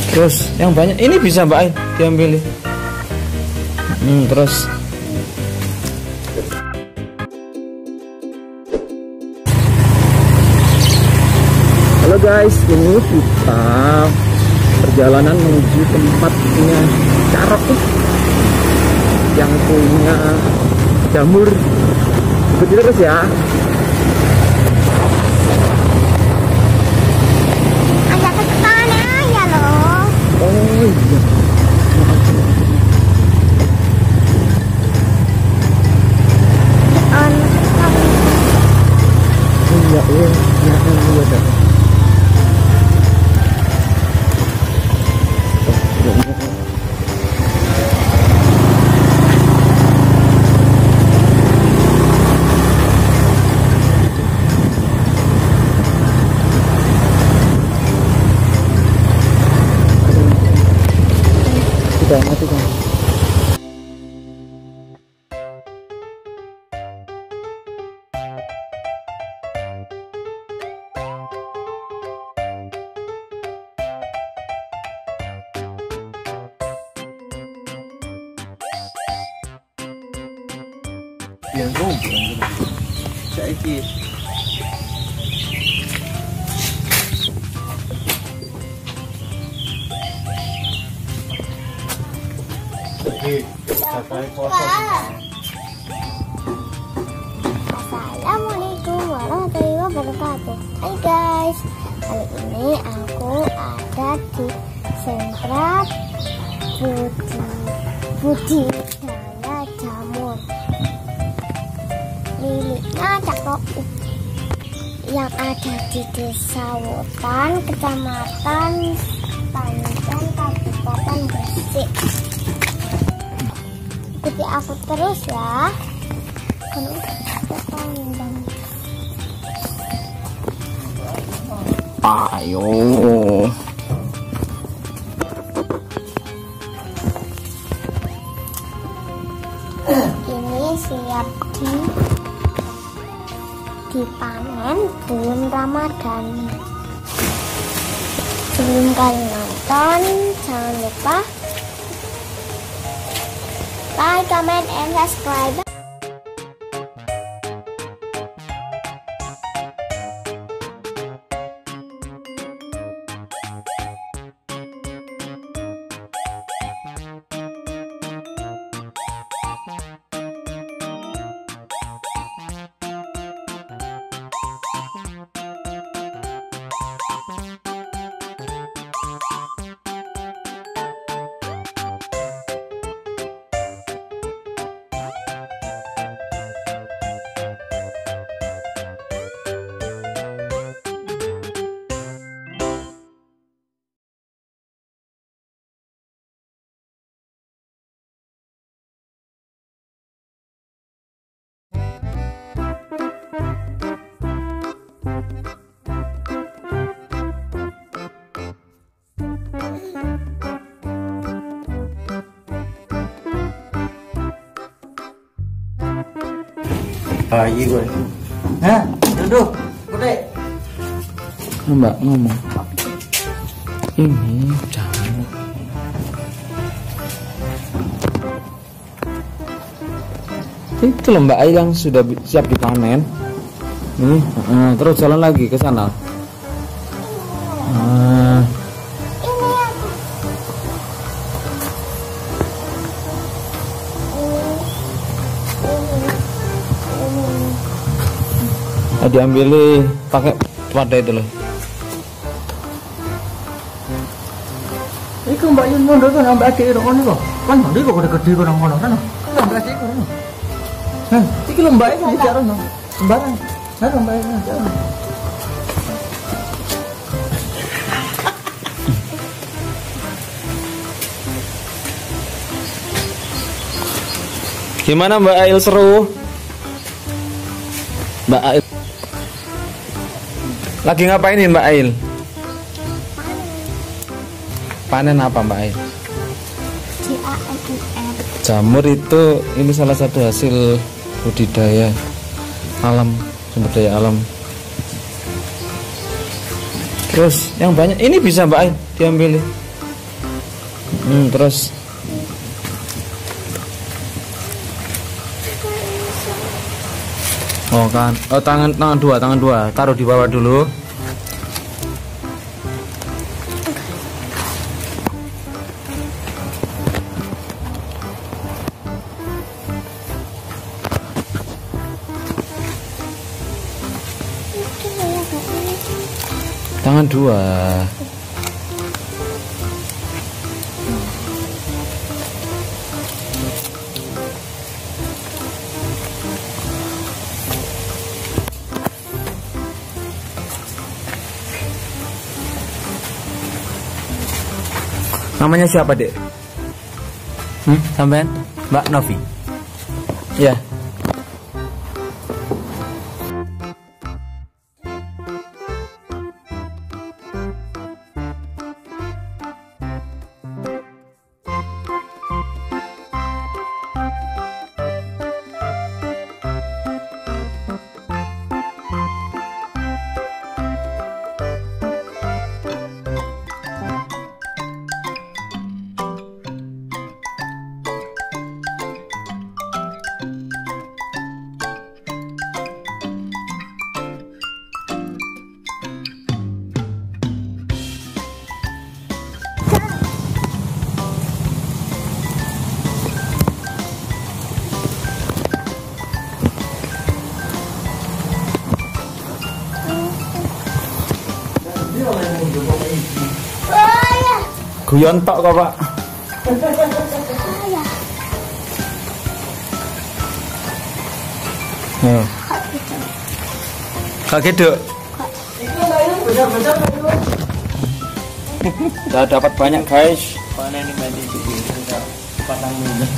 Terus yang banyak ini bisa Mbak Ail diambil. Terus halo guys, ini kita perjalanan menuju tempatnya Carok yang punya jamur. Ikuti terus ya. Ajak ke sana ya loh. Oh iya. Iya. Udah mati kan. Yang Rouf saiki Assalamualaikum warahmatullahi wabarakatuh. Hai guys, kali ini aku ada di sentra budidaya jamur miliknya Rouf yang ada di desa Wotan, kecamatan Panen, Kabupaten Gresik. Ikuti aku terus ya. Ayo. Ini siap dipanen bulan Ramadan. Sebelum kalian nonton, jangan lupa like, comment, and subscribe. Bayi gue. Hah? Duduk. Gede. Mbak ngomong. Ini jamur. Itu loh Mbak Ail yang sudah siap dipanen. Nih, terus jalan lagi ke sana. Diambil pakai wadah itu loh. Iku Mbak Yun mundur kan ambek adik kok niku. Kan ndi kok gede kok nang kono kan. Kan ambek adik kok. Hah, iki lho Mbak iki jarono. Sembarang. Nah, Mbak iki jarono. Gimana Mbak Ail, seru? Mbak Ail lagi ngapain ini Mbak Ail? Panen apa Mbak Ail? Jamur itu ini salah satu hasil budidaya alam, sumber daya alam. Terus yang banyak ini bisa Mbak Ail diambil. Terus tangan dua taruh di bawah dulu. Tangan dua. Namanya siapa, Dek? Sampean? Mbak Novi. Iya. Guyon tok kok, Pak. Kaget, Dok. Udah dapat banyak, guys. Panen ini nanti di patang minyak.